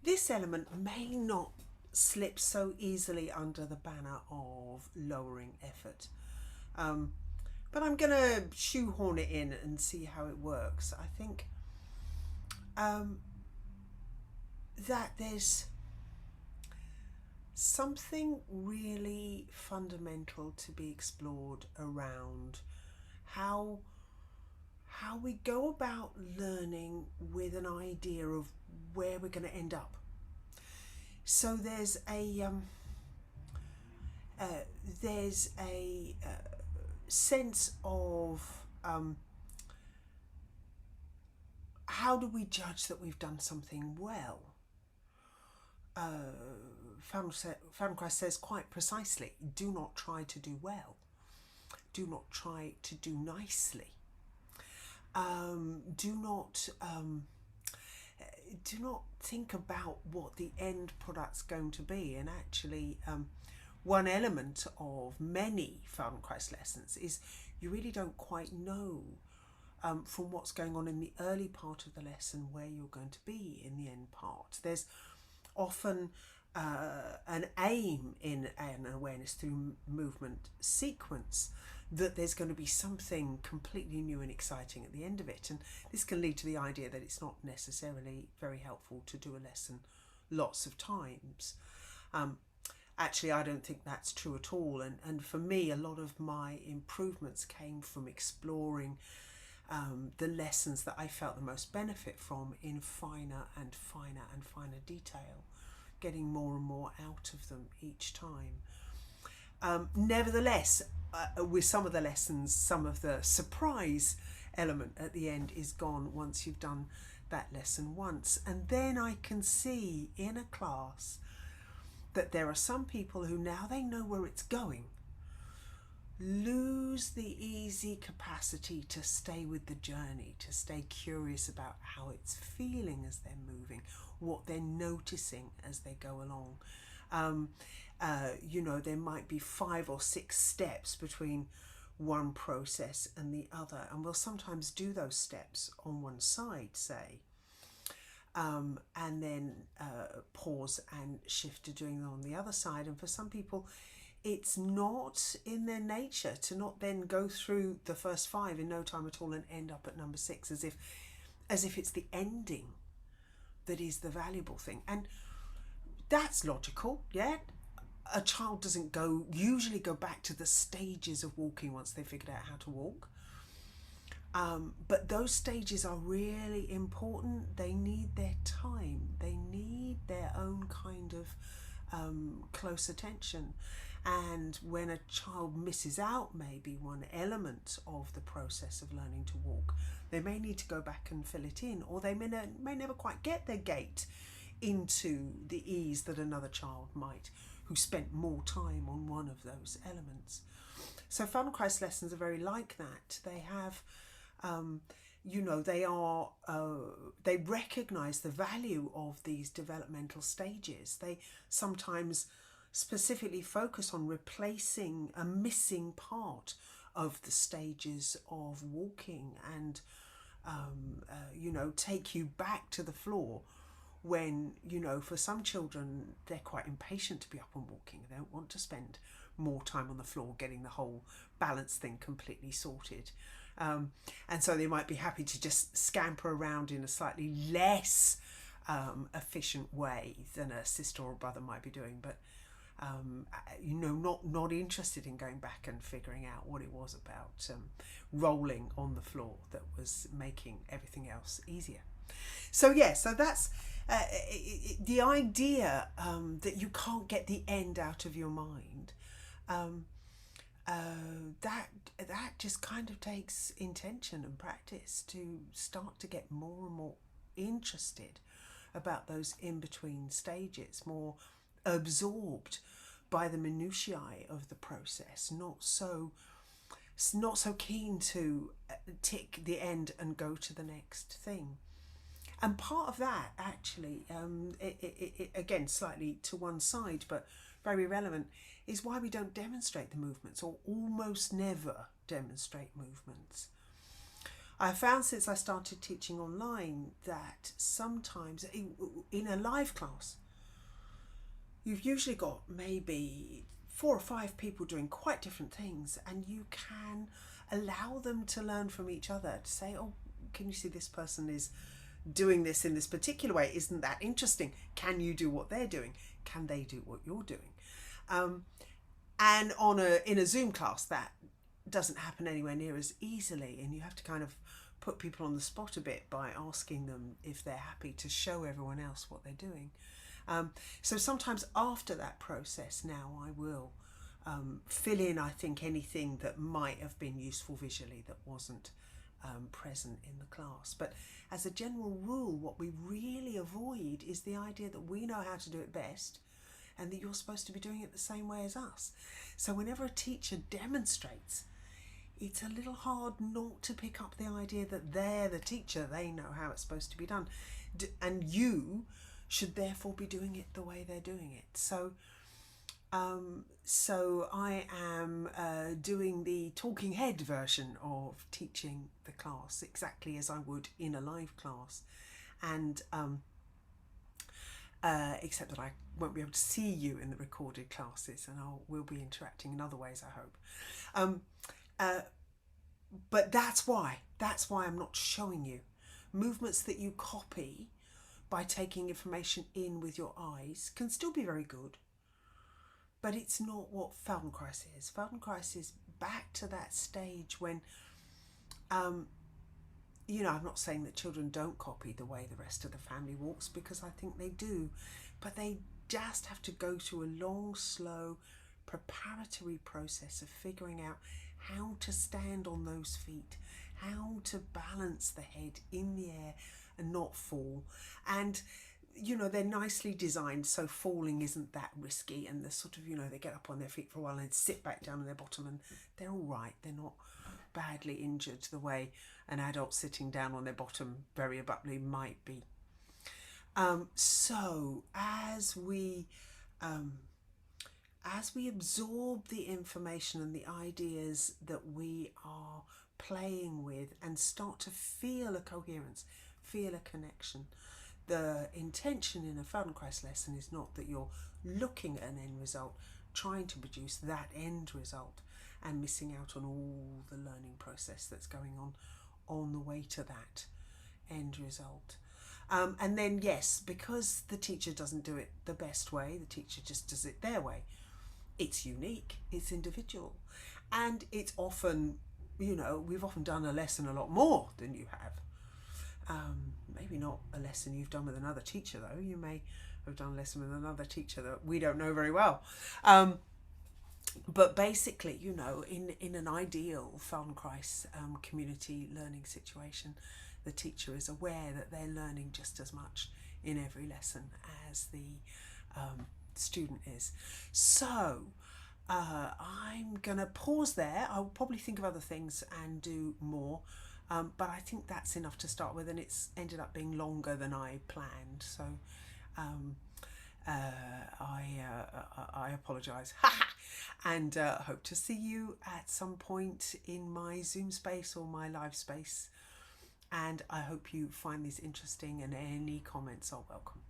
This element may not slip so easily under the banner of lowering effort. But I'm going to shoehorn it in and see how it works. I think that there's something really fundamental to be explored around how we go about learning with an idea of where we're going to end up. So there's a sense of how do we judge that we've done something well? Feldenkrais says quite precisely, do not try to do well. Do not try to do nicely. Do not think about what the end product's going to be. And actually, one element of many Feldenkrais lessons is you really don't quite know from what's going on in the early part of the lesson where you're going to be in the end part. There's often an aim in an awareness through movement sequence that there's going to be something completely new and exciting at the end of it, and this can lead to the idea that it's not necessarily very helpful to do a lesson lots of times. Actually, I don't think that's true at all, and for me a lot of my improvements came from exploring the lessons that I felt the most benefit from in finer and finer and finer detail, getting more and more out of them each time. Nevertheless, with some of the lessons, some of the surprise element at the end is gone once you've done that lesson once. And then I can see in a class that there are some people who, now they know where it's going, lose the easy capacity to stay with the journey, to stay curious about how it's feeling as they're moving, what they're noticing as they go along. There might be 5 or 6 steps between one process and the other, and we'll sometimes do those steps on one side, say, and then pause and shift to doing them on the other side. And for some people, it's not in their nature to not then go through the first 5 in no time at all and end up at number 6 as if it's the ending that is the valuable thing. And that's logical, yeah. A child doesn't usually go back to the stages of walking once they've figured out how to walk. But those stages are really important. They need their time. They need their own kind of close attention. And when a child misses out maybe one element of the process of learning to walk, they may need to go back and fill it in, or they may never quite get their gait into the ease that another child might, who spent more time on one of those elements. So Feldenkrais lessons are very like that. They have, they recognise the value of these developmental stages. They sometimes specifically focus on replacing a missing part of the stages of walking and, take you back to the floor when, for some children, they're quite impatient to be up and walking. They don't want to spend more time on the floor getting the whole balance thing completely sorted. And so they might be happy to just scamper around in a slightly less efficient way than a sister or brother might be doing, but not interested in going back and figuring out what it was about rolling on the floor that was making everything else easier. So that's the idea that you can't get the end out of your mind. That just kind of takes intention and practice to start to get more and more interested about those in-between stages, more absorbed by the minutiae of the process, not so keen to tick the end and go to the next thing. And part of that, actually, it again, slightly to one side, but very relevant, is why we don't demonstrate the movements, or almost never demonstrate movements. I found since I started teaching online that sometimes in a live class, you've usually got maybe 4 or 5 people doing quite different things, and you can allow them to learn from each other, to say, oh, can you see this person is doing this in this particular way? Isn't that interesting? Can you do what they're doing? Can they do what you're doing? And in a Zoom class, that doesn't happen anywhere near as easily, and you have to kind of put people on the spot a bit by asking them if they're happy to show everyone else what they're doing. So sometimes after that process now I will fill in, I think, anything that might have been useful visually that wasn't present in the class. But as a general rule, what we really avoid is the idea that we know how to do it best and that you're supposed to be doing it the same way as us. So whenever a teacher demonstrates, it's a little hard not to pick up the idea that they're the teacher, they know how it's supposed to be done, and you should therefore be doing it the way they're doing it. So I am doing the talking head version of teaching the class exactly as I would in a live class, and except that I won't be able to see you in the recorded classes, and we'll be interacting in other ways, I hope. But that's why I'm not showing you movements that you copy by taking information in with your eyes. Can still be very good, but it's not what Feldenkrais is. Feldenkrais is back to that stage when, I'm not saying that children don't copy the way the rest of the family walks, because I think they do, but they just have to go through a long, slow, preparatory process of figuring out how to stand on those feet, how to balance the head in the air and not fall. And they're nicely designed so falling isn't that risky, and they're sort of, they get up on their feet for a while and sit back down on their bottom, and they're all right. They're not badly injured the way an adult sitting down on their bottom very abruptly might be. So as we absorb the information and the ideas that we are playing with and start to feel a coherence, feel a connection, the intention in a Feldenkrais lesson is not that you're looking at an end result, trying to produce that end result and missing out on all the learning process that's going on the way to that end result. And then, yes, because the teacher doesn't do it the best way, the teacher just does it their way, it's unique, it's individual, and it's often, we've often done a lesson a lot more than you have. Maybe not a lesson you've done with another teacher, though. You may have done a lesson with another teacher that we don't know very well. But basically, in an ideal Feldenkrais community learning situation, the teacher is aware that they're learning just as much in every lesson as the student is. So I'm going to pause there. I'll probably think of other things and do more. But I think that's enough to start with, and it's ended up being longer than I planned. So I apologise. And hope to see you at some point in my Zoom space or my live space. And I hope you find these interesting, and any comments are welcome.